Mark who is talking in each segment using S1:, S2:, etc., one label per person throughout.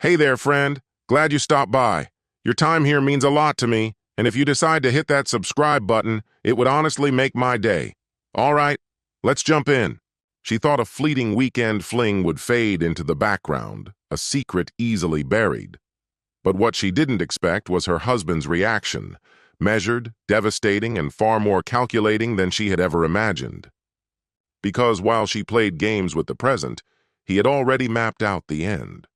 S1: Hey there, friend. Glad you stopped by. Your time here means a lot to me, and if you decide to hit that subscribe button, it would honestly make my day. All right, let's jump in. She thought a fleeting weekend fling would fade into the background, a secret easily buried. But what she didn't expect was her husband's reaction, measured, devastating, and far more calculating than she had ever imagined. Because while she played games with the present, he had already mapped out the end.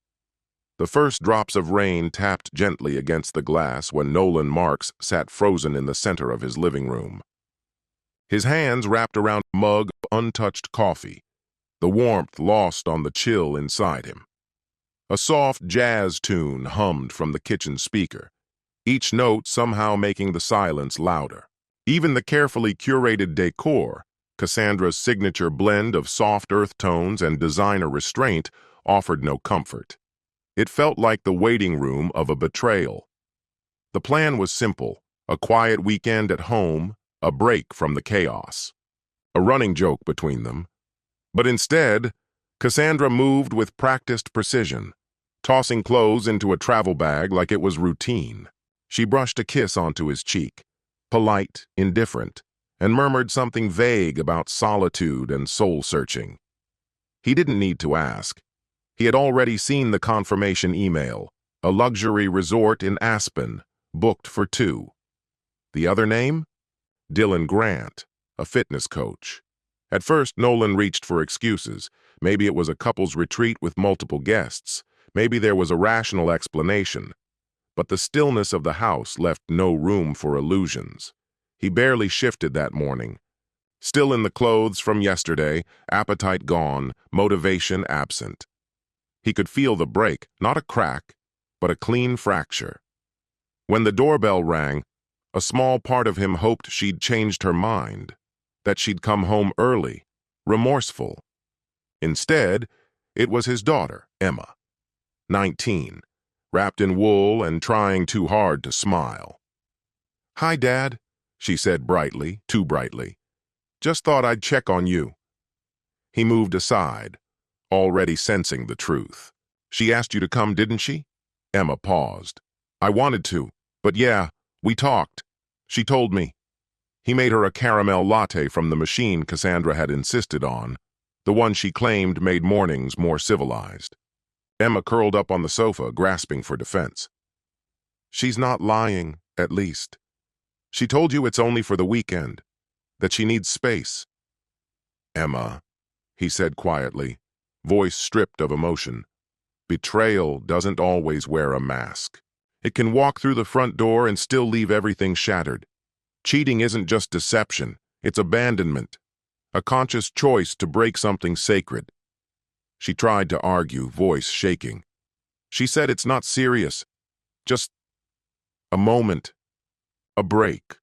S1: The first drops of rain tapped gently against the glass when Nolan Marks sat frozen in the center of his living room. His hands wrapped around a mug of untouched coffee, the warmth lost on the chill inside him. A soft jazz tune hummed from the kitchen speaker, each note somehow making the silence louder. Even the carefully curated decor, Cassandra's signature blend of soft earth tones and designer restraint, offered no comfort. It felt like the waiting room of a betrayal. The plan was simple: a quiet weekend at home, a break from the chaos. A running joke between them. But instead, Cassandra moved with practiced precision, tossing clothes into a travel bag like it was routine. She brushed a kiss onto his cheek, polite, indifferent, and murmured something vague about solitude and soul-searching. He didn't need to ask. He had already seen the confirmation email, a luxury resort in Aspen, booked for 2. The other name? Dylan Grant, a fitness coach. At first, Nolan reached for excuses. Maybe it was a couple's retreat with multiple guests. Maybe there was a rational explanation. But the stillness of the house left no room for illusions. He barely shifted that morning. Still in the clothes from yesterday, appetite gone, motivation absent. He could feel the break, not a crack, but a clean fracture. When the doorbell rang, a small part of him hoped she'd changed her mind, that she'd come home early, remorseful. Instead, it was his daughter, Emma, 19, wrapped in wool and trying too hard to smile. "Hi, Dad," she said brightly, too brightly. "Just thought I'd check on you." He moved aside, already sensing the truth. "She asked you to come, didn't she?" Emma paused. "I wanted to, but yeah, we talked. She told me." He made her a caramel latte from the machine Cassandra had insisted on, the one she claimed made mornings more civilized. Emma curled up on the sofa, grasping for defense. "She's not lying, at least. She told you it's only for the weekend, that she needs space." "Emma," he said quietly, voice stripped of emotion, "betrayal doesn't always wear a mask. It can walk through the front door and still leave everything shattered. Cheating isn't just deception, it's abandonment, a conscious choice to break something sacred." She tried to argue, voice shaking. She said it's not serious, just a moment, a break.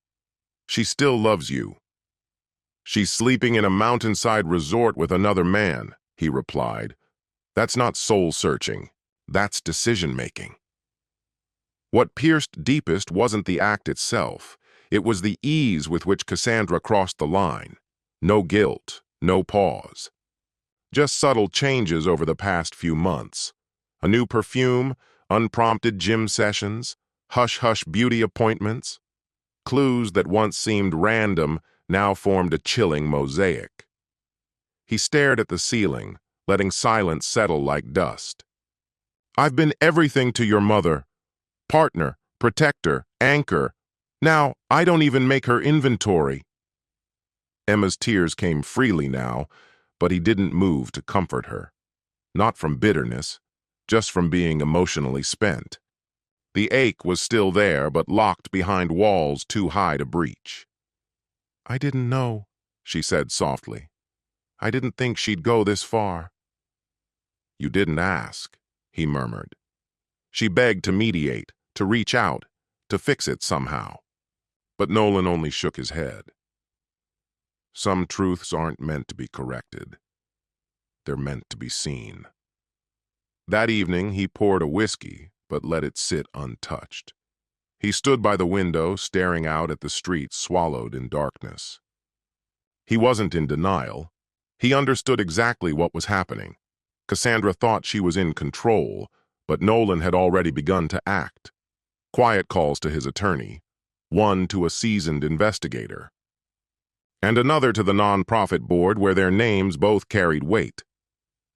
S1: She still loves you. "She's sleeping in a mountainside resort with another man," he replied. "That's not soul-searching, that's decision-making." What pierced deepest wasn't the act itself. It was the ease with which Cassandra crossed the line. No guilt, no pause. Just subtle changes over the past few months. A new perfume, unprompted gym sessions, hush-hush beauty appointments. Clues that once seemed random now formed a chilling mosaic. He stared at the ceiling, letting silence settle like dust. "I've been everything to your mother. Partner, protector, anchor. Now, I don't even make her inventory." Emma's tears came freely now, but he didn't move to comfort her. Not from bitterness, just from being emotionally spent. The ache was still there, but locked behind walls too high to breach. "I didn't know," she said softly. "I didn't think she'd go this far." "You didn't ask," he murmured. She begged to mediate, to reach out, to fix it somehow. But Nolan only shook his head. Some truths aren't meant to be corrected. They're meant to be seen. That evening, he poured a whiskey, but let it sit untouched. He stood by the window, staring out at the street swallowed in darkness. He wasn't in denial. He understood exactly what was happening. Cassandra thought she was in control, But Nolan had already begun to act. Quiet calls to his attorney, one to a seasoned investigator, and another to the nonprofit board where their names both carried weight.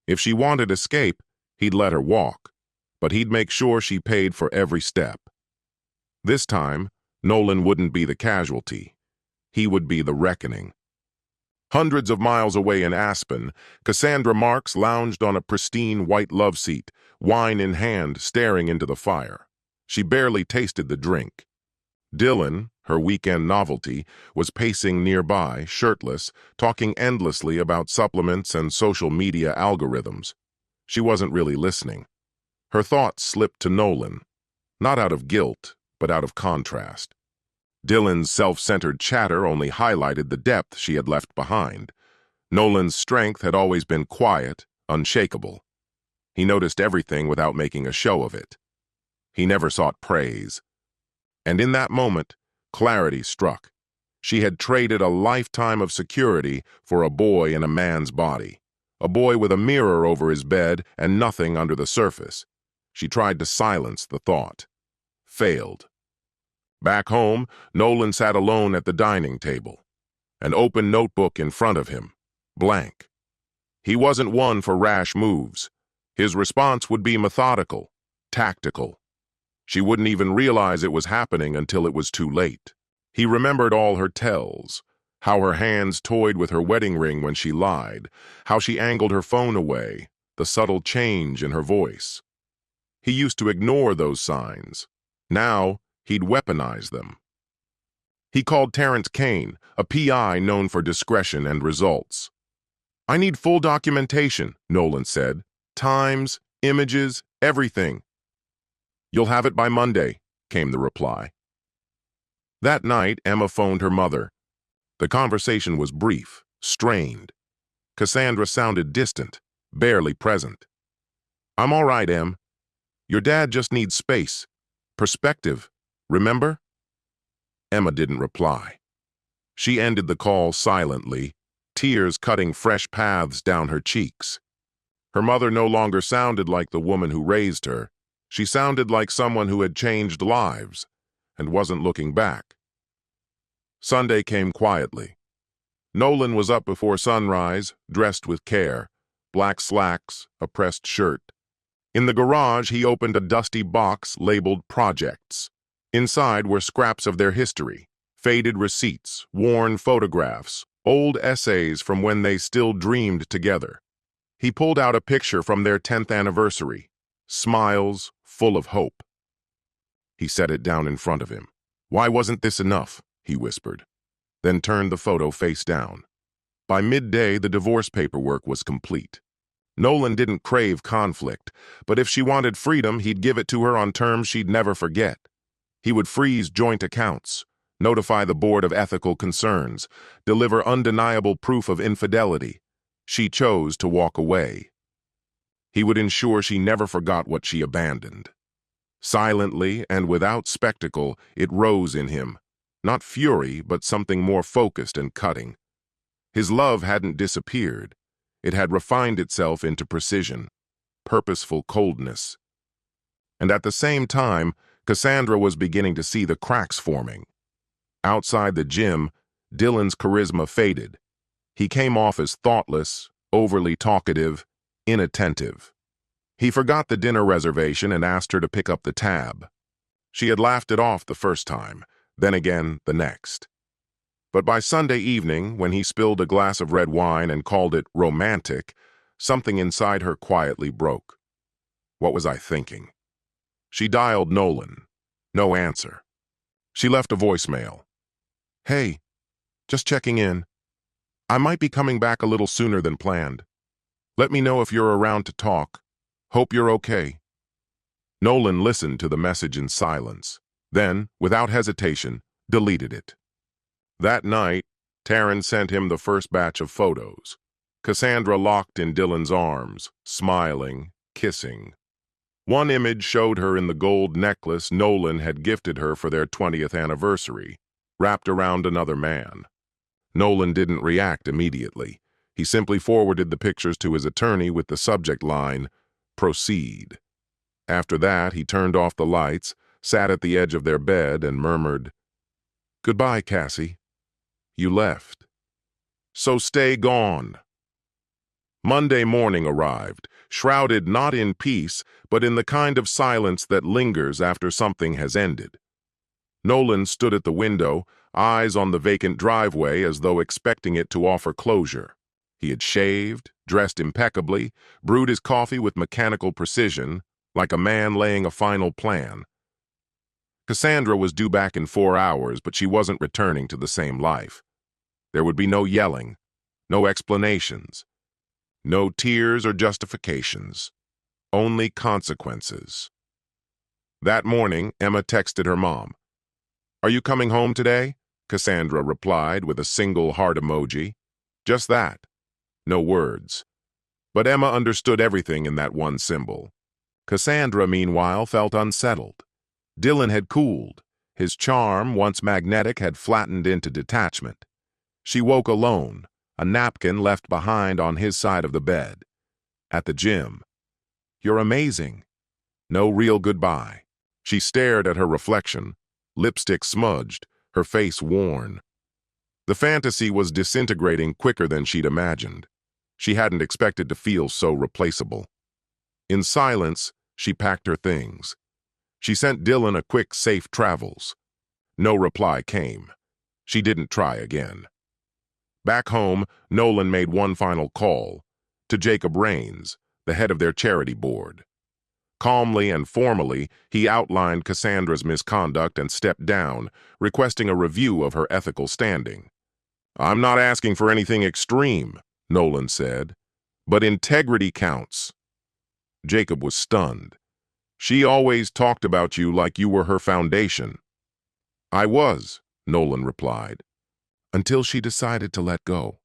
S1: If she wanted escape, he'd let her walk, but he'd make sure she paid for every step. This time, Nolan wouldn't be the casualty. He would be the reckoning. Hundreds of miles away in Aspen, Cassandra Marks lounged on a pristine white love seat, wine in hand, staring into the fire. She barely tasted the drink. Dylan, her weekend novelty, was pacing nearby, shirtless, talking endlessly about supplements and social media algorithms. She wasn't really listening. Her thoughts slipped to Nolan, not out of guilt, but out of contrast. Dylan's self-centered chatter only highlighted the depth she had left behind. Nolan's strength had always been quiet, unshakable. He noticed everything without making a show of it. He never sought praise. And in that moment, clarity struck. She had traded a lifetime of security for a boy in a man's body, a boy with a mirror over his bed and nothing under the surface. She tried to silence the thought. Failed. Back home, Nolan sat alone at the dining table, an open notebook in front of him, blank. He wasn't one for rash moves. His response would be methodical, tactical. She wouldn't even realize it was happening until it was too late. He remembered all her tells, how her hands toyed with her wedding ring when she lied, how she angled her phone away, the subtle change in her voice. He used to ignore those signs. Now, he'd weaponize them. He called Terrence Kane, a PI known for discretion and results. "I need full documentation," Nolan said. "Times, images, everything." "You'll have it by Monday," came the reply. That night, Emma phoned her mother. The conversation was brief, strained. Cassandra sounded distant, barely present. "I'm all right, Em. Your dad just needs space. Perspective. Remember?" Emma didn't reply. She ended the call silently, tears cutting fresh paths down her cheeks. Her mother no longer sounded like the woman who raised her. She sounded like someone who had changed lives and wasn't looking back. Sunday came quietly. Nolan was up before sunrise, dressed with care, black slacks, a pressed shirt. In the garage, he opened a dusty box labeled Projects. Inside were scraps of their history, faded receipts, worn photographs, old essays from when they still dreamed together. He pulled out a picture from their 10th anniversary, smiles, full of hope. He set it down in front of him. "Why wasn't this enough?" he whispered, then turned the photo face down. By midday, the divorce paperwork was complete. Nolan didn't crave conflict, but if she wanted freedom, he'd give it to her on terms she'd never forget. He would freeze joint accounts, notify the Board of Ethical Concerns, deliver undeniable proof of infidelity. She chose to walk away. He would ensure she never forgot what she abandoned. Silently and without spectacle, it rose in him. Not fury, but something more focused and cutting. His love hadn't disappeared. It had refined itself into precision, purposeful coldness. And at the same time, Cassandra was beginning to see the cracks forming. Outside the gym, Dylan's charisma faded. He came off as thoughtless, overly talkative, inattentive. He forgot the dinner reservation and asked her to pick up the tab. She had laughed it off the first time, then again the next. But by Sunday evening, when he spilled a glass of red wine and called it romantic, something inside her quietly broke. What was I thinking? She dialed Nolan. No answer. She left a voicemail. "Hey, just checking in. I might be coming back a little sooner than planned. Let me know if you're around to talk. Hope you're okay." Nolan listened to the message in silence, then, without hesitation, deleted it. That night, Taryn sent him the first batch of photos. Cassandra locked in Dylan's arms, smiling, kissing. One image showed her in the gold necklace Nolan had gifted her for their 20th anniversary, wrapped around another man. Nolan didn't react immediately. He simply forwarded the pictures to his attorney with the subject line, "Proceed." After that, he turned off the lights, sat at the edge of their bed, and murmured, "Goodbye, Cassie. You left. So stay gone." Monday morning arrived, shrouded not in peace, but in the kind of silence that lingers after something has ended. Nolan stood at the window, eyes on the vacant driveway as though expecting it to offer closure. He had shaved, dressed impeccably, brewed his coffee with mechanical precision, like a man laying a final plan. Cassandra was due back in 4 hours, but she wasn't returning to the same life. There would be no yelling, no explanations, no tears or justifications, only consequences. That morning, Emma texted her mom. "Are you coming home today?" Cassandra replied with a single heart emoji. Just that. No words. But Emma understood everything in that one symbol. Cassandra, meanwhile, felt unsettled. Dylan had cooled. His charm, once magnetic, had flattened into detachment. She woke alone, a napkin left behind on his side of the bed. At the gym. "You're amazing." No real goodbye. She stared at her reflection, lipstick smudged, her face worn. The fantasy was disintegrating quicker than she'd imagined. She hadn't expected to feel so replaceable. In silence, she packed her things. She sent Dylan a quick safe travels. No reply came. She didn't try again. Back home, Nolan made one final call, to Jacob Rains, the head of their charity board. Calmly and formally, he outlined Cassandra's misconduct and stepped down, requesting a review of her ethical standing. "I'm not asking for anything extreme," Nolan said, "but integrity counts." Jacob was stunned. "She always talked about you like you were her foundation." "I was," Nolan replied, "until she decided to let go."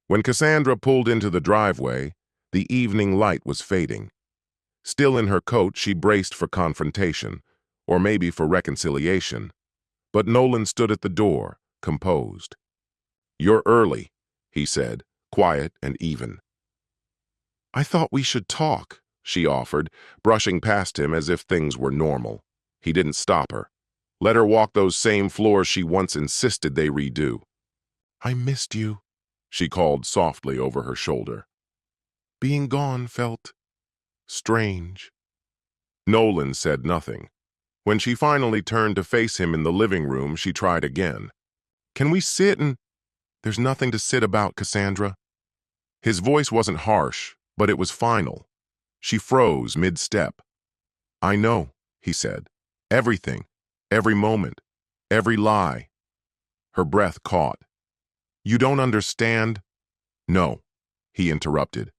S1: When Cassandra pulled into the driveway, the evening light was fading. Still in her coat, she braced for confrontation, or maybe for reconciliation. But Nolan stood at the door, composed. "You're early," he said, quiet and even. "I thought we should talk," she offered, brushing past him as if things were normal. He didn't stop her. Let her walk those same floors she once insisted they redo. "I missed you," she called softly over her shoulder. "Being gone felt strange." Nolan said nothing. When she finally turned to face him in the living room, she tried again. "Can we sit and—" "There's nothing to sit about, Cassandra." His voice wasn't harsh, but it was final. She froze mid-step. "I know," he said. "Everything. Every moment. Every lie." Her breath caught. "You don't understand?" "No," he interrupted.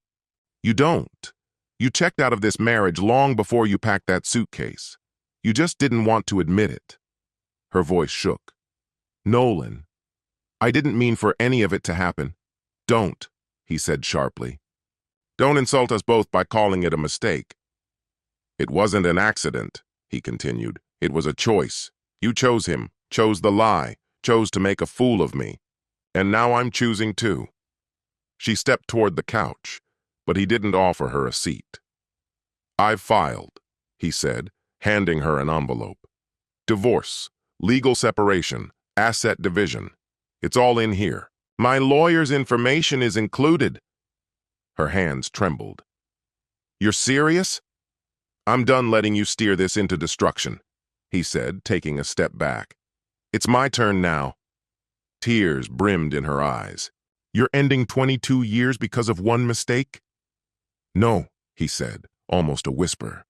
S1: "You don't. You checked out of this marriage long before you packed that suitcase. You just didn't want to admit it." Her voice shook. "Nolan, I didn't mean for any of it to happen." "Don't," he said sharply. "Don't insult us both by calling it a mistake." "It wasn't an accident," he continued. "It was a choice. You chose him, chose the lie, chose to make a fool of me. And now I'm choosing too." She stepped toward the couch, but he didn't offer her a seat. "I've filed," he said, handing her an envelope. "Divorce, legal separation, asset division. It's all in here. My lawyer's information is included." Her hands trembled. "You're serious?" "I'm done letting you steer this into destruction," he said, taking a step back. "It's my turn now." Tears brimmed in her eyes. "You're ending 22 years because of one mistake?" "No," he said, almost a whisper.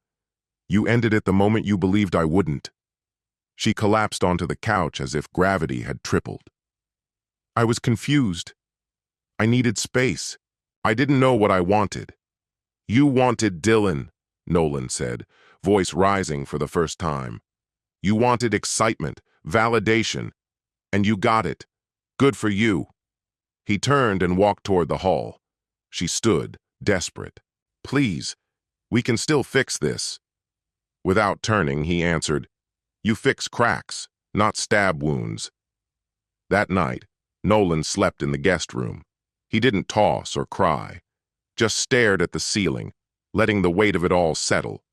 S1: "You ended it the moment you believed I wouldn't." She collapsed onto the couch as if gravity had tripled. "I was confused. I needed space. I didn't know what I wanted." "You wanted Dylan," Nolan said, voice rising for the first time. "You wanted excitement, validation, and you got it. Good for you." He turned and walked toward the hall. She stood, desperate. "Please, we can still fix this." Without turning, he answered, "You fix cracks, not stab wounds." That night, Nolan slept in the guest room. He didn't toss or cry, just stared at the ceiling, letting the weight of it all settle.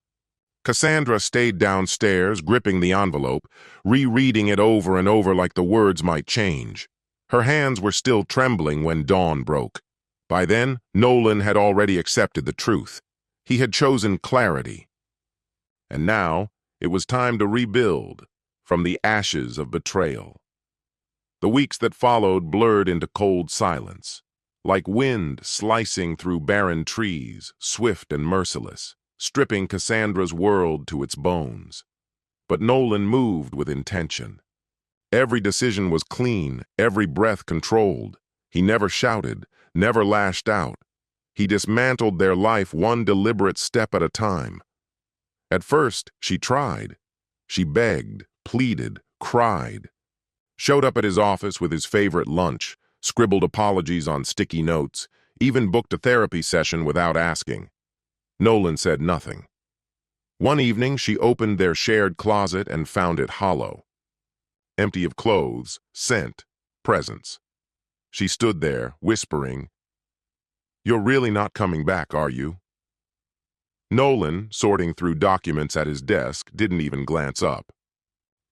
S1: Cassandra stayed downstairs, gripping the envelope, rereading it over and over like the words might change. Her hands were still trembling when dawn broke. By then, Nolan had already accepted the truth. He had chosen clarity. And now, it was time to rebuild from the ashes of betrayal. The weeks that followed blurred into cold silence, like wind slicing through barren trees, swift and merciless, stripping Cassandra's world to its bones. But Nolan moved with intention. Every decision was clean, every breath controlled. He never shouted, never lashed out. He dismantled their life one deliberate step at a time. At first, she tried. She begged, pleaded, cried. Showed up at his office with his favorite lunch, scribbled apologies on sticky notes, even booked a therapy session without asking. Nolan said nothing. One evening, she opened their shared closet and found it hollow. Empty of clothes, scent, presence. She stood there, whispering, "You're really not coming back, are you?" Nolan, sorting through documents at his desk, didn't even glance up.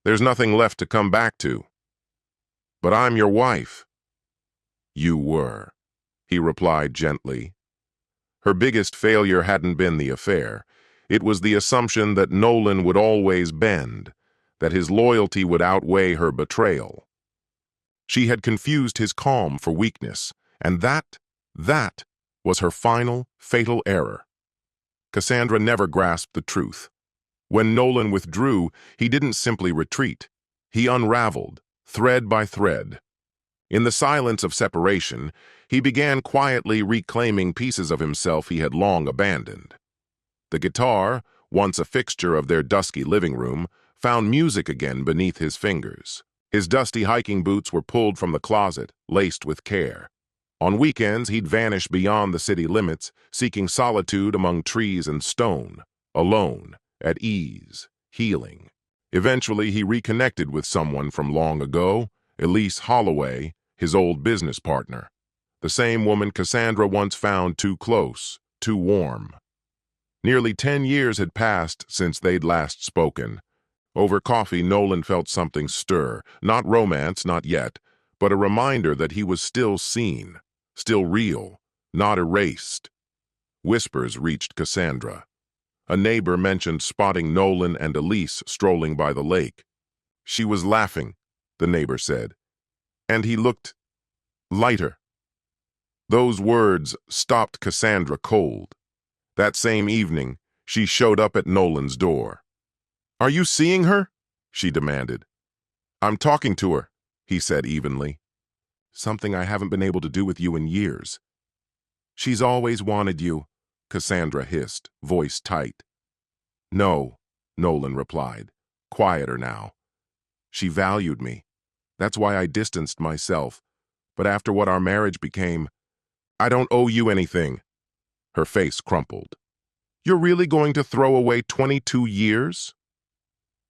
S1: "There's nothing left to come back to." "But I'm your wife." "You were," he replied gently. Her biggest failure hadn't been the affair. It was the assumption that Nolan would always bend, that his loyalty would outweigh her betrayal. She had confused his calm for weakness, and that was her final, fatal error. Cassandra never grasped the truth. When Nolan withdrew, he didn't simply retreat. He unraveled, thread by thread. In the silence of separation, he began quietly reclaiming pieces of himself he had long abandoned. The guitar, once a fixture of their dusky living room, found music again beneath his fingers. His dusty hiking boots were pulled from the closet, laced with care. On weekends, he'd vanish beyond the city limits, seeking solitude among trees and stone, alone, at ease, healing. Eventually, he reconnected with someone from long ago, Elise Holloway, his old business partner. The same woman Cassandra once found too close, too warm. Nearly 10 years had passed since they'd last spoken. Over coffee, Nolan felt something stir, not romance, not yet, but a reminder that he was still seen, still real, not erased. Whispers reached Cassandra. A neighbor mentioned spotting Nolan and Elise strolling by the lake. "She was laughing," the neighbor said, "and he looked lighter." Those words stopped Cassandra cold. That same evening, she showed up at Nolan's door. "Are you seeing her?" she demanded. "I'm talking to her," he said evenly. "Something I haven't been able to do with you in years." "She's always wanted you," Cassandra hissed, voice tight. "No," Nolan replied, quieter now. "She valued me. That's why I distanced myself. But after what our marriage became, I don't owe you anything." Her face crumpled. "You're really going to throw away 22 years?"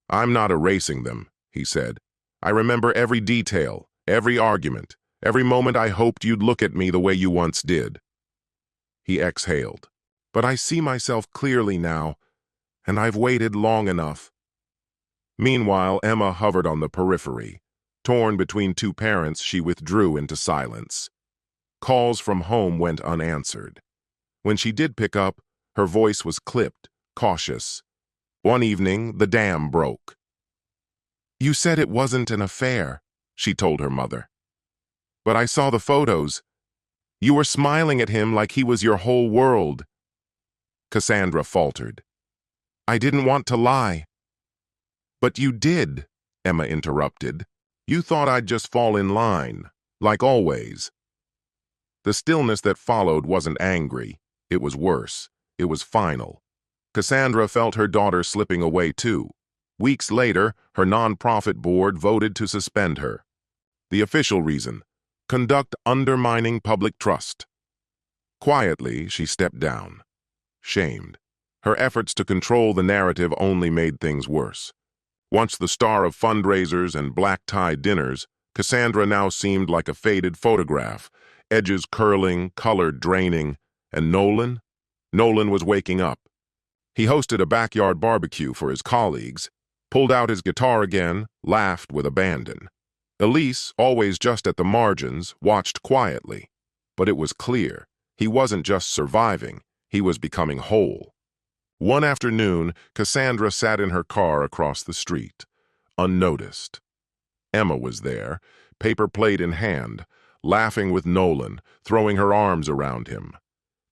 S1: "I'm not erasing them," he said. "I remember every detail, every argument, every moment I hoped you'd look at me the way you once did." He exhaled. "But I see myself clearly now, and I've waited long enough." Meanwhile, Emma hovered on the periphery. Torn between two parents, she withdrew into silence. Calls from home went unanswered. When she did pick up, her voice was clipped, cautious. One evening, the dam broke. "You said it wasn't an affair," she told her mother. "But I saw the photos. You were smiling at him like he was your whole world." Cassandra faltered. "I didn't want to lie." "But you did," Emma interrupted. "You thought I'd just fall in line, like always." The stillness that followed wasn't angry. It was worse. It was final. Cassandra felt her daughter slipping away too. Weeks later, her nonprofit board voted to suspend her. The official reason: conduct undermining public trust. Quietly, she stepped down. Shamed. Her efforts to control the narrative only made things worse. Once the star of fundraisers and black-tie dinners, Cassandra now seemed like a faded photograph, edges curling, color draining. And Nolan? Nolan was waking up. He hosted a backyard barbecue for his colleagues, pulled out his guitar again, laughed with abandon. Elise, always just at the margins, watched quietly. But it was clear, he wasn't just surviving, he was becoming whole. One afternoon, Cassandra sat in her car across the street, unnoticed. Emma was there, paper plate in hand, laughing with Nolan, throwing her arms around him.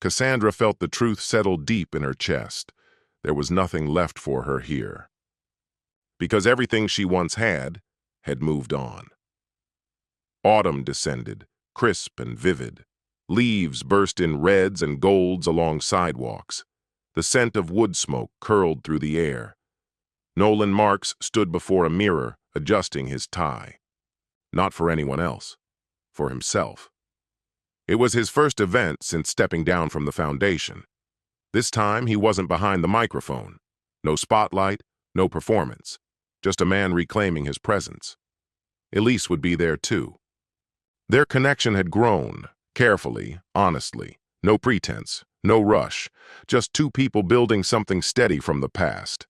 S1: Cassandra felt the truth settle deep in her chest. There was nothing left for her here. Because everything she once had moved on. Autumn descended, crisp and vivid. Leaves burst in reds and golds along sidewalks. The scent of wood smoke curled through the air. Nolan Marks stood before a mirror, adjusting his tie. Not for anyone else, for himself. It was his first event since stepping down from the foundation. This time, he wasn't behind the microphone. No spotlight, no performance. Just a man reclaiming his presence. Elise would be there too. Their connection had grown, carefully, honestly. No pretense, no rush. Just two people building something steady from the past.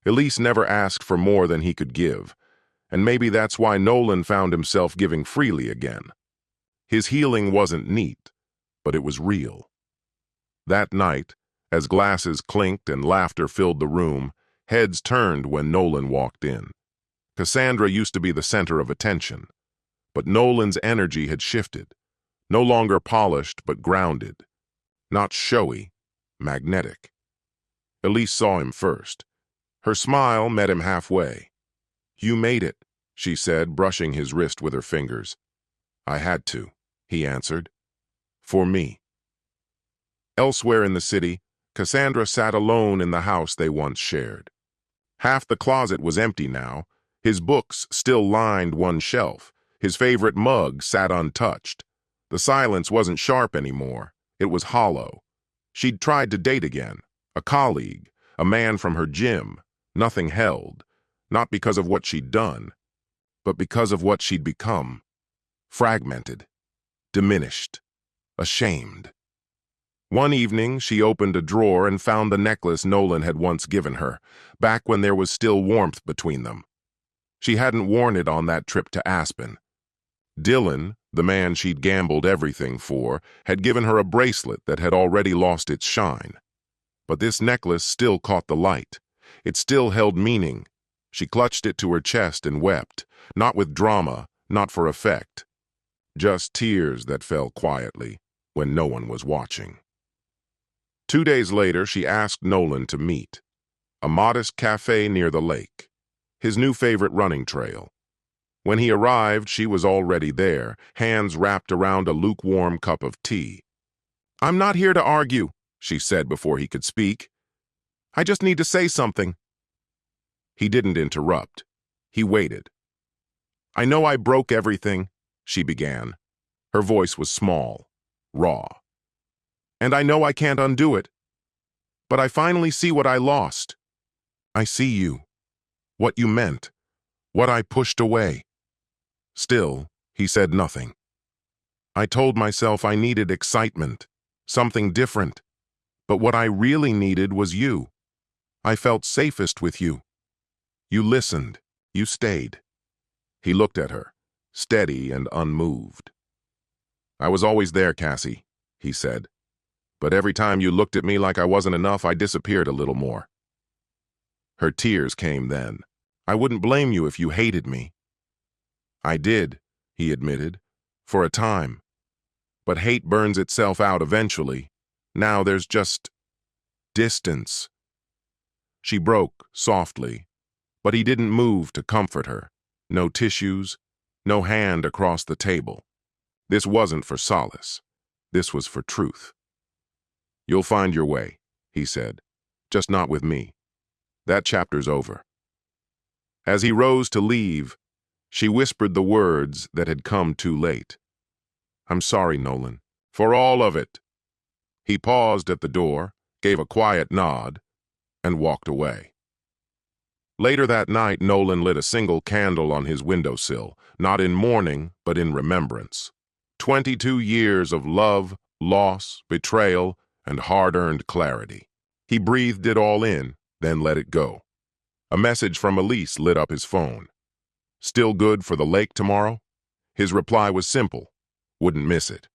S1: Elise never asked for more than he could give. And maybe that's why Nolan found himself giving freely again. His healing wasn't neat, but it was real. That night, as glasses clinked and laughter filled the room, heads turned when Nolan walked in. Cassandra used to be the center of attention, but Nolan's energy had shifted. No longer polished, but grounded. Not showy, magnetic. Elise saw him first. Her smile met him halfway. "You made it," she said, brushing his wrist with her fingers. "I had to," he answered. "For me." Elsewhere in the city, Cassandra sat alone in the house they once shared. Half the closet was empty now. His books still lined one shelf. His favorite mug sat untouched. The silence wasn't sharp anymore. It was hollow. She'd tried to date again. A colleague, a man from her gym. Nothing held. Not because of what she'd done, but because of what she'd become. Fragmented. Diminished. Ashamed. One evening, she opened a drawer and found the necklace Nolan had once given her, back when there was still warmth between them. She hadn't worn it on that trip to Aspen. Dylan, the man she'd gambled everything for, had given her a bracelet that had already lost its shine. But this necklace still caught the light. It still held meaning. She clutched it to her chest and wept, not with drama, not for effect. Just tears that fell quietly when no one was watching. 2 days later, she asked Nolan to meet. A modest cafe near the lake. His new favorite running trail. When he arrived, she was already there, hands wrapped around a lukewarm cup of tea. "I'm not here to argue," she said before he could speak. "I just need to say something." He didn't interrupt. He waited. "I know I broke everything," she began. Her voice was small, raw. "And I know I can't undo it. But I finally see what I lost. I see you. What you meant. What I pushed away." Still, he said nothing. "I told myself I needed excitement, something different. But what I really needed was you. I felt safest with you. You listened. You stayed." He looked at her, steady and unmoved. "I was always there, Cassie," he said. "But every time you looked at me like I wasn't enough, I disappeared a little more." Her tears came then. "I wouldn't blame you if you hated me." "I did," he admitted, "for a time. But hate burns itself out eventually. Now there's just distance." She broke softly, but he didn't move to comfort her. No tissues, no hand across the table. This wasn't for solace. This was for truth. "You'll find your way," he said, "just not with me. That chapter's over." As he rose to leave, she whispered the words that had come too late. "I'm sorry, Nolan, for all of it." He paused at the door, gave a quiet nod, and walked away. Later that night, Nolan lit a single candle on his windowsill, not in mourning, but in remembrance. 22 years of love, loss, betrayal, and hard-earned clarity. He breathed it all in, then let it go. A message from Elise lit up his phone. Still good for the lake tomorrow? His reply was simple. Wouldn't miss it.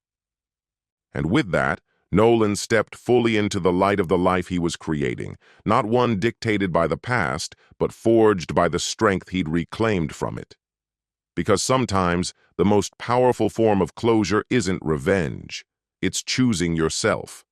S1: And with that, Nolan stepped fully into the light of the life he was creating, not one dictated by the past, but forged by the strength he'd reclaimed from it. Because sometimes the most powerful form of closure isn't revenge. It's choosing yourself.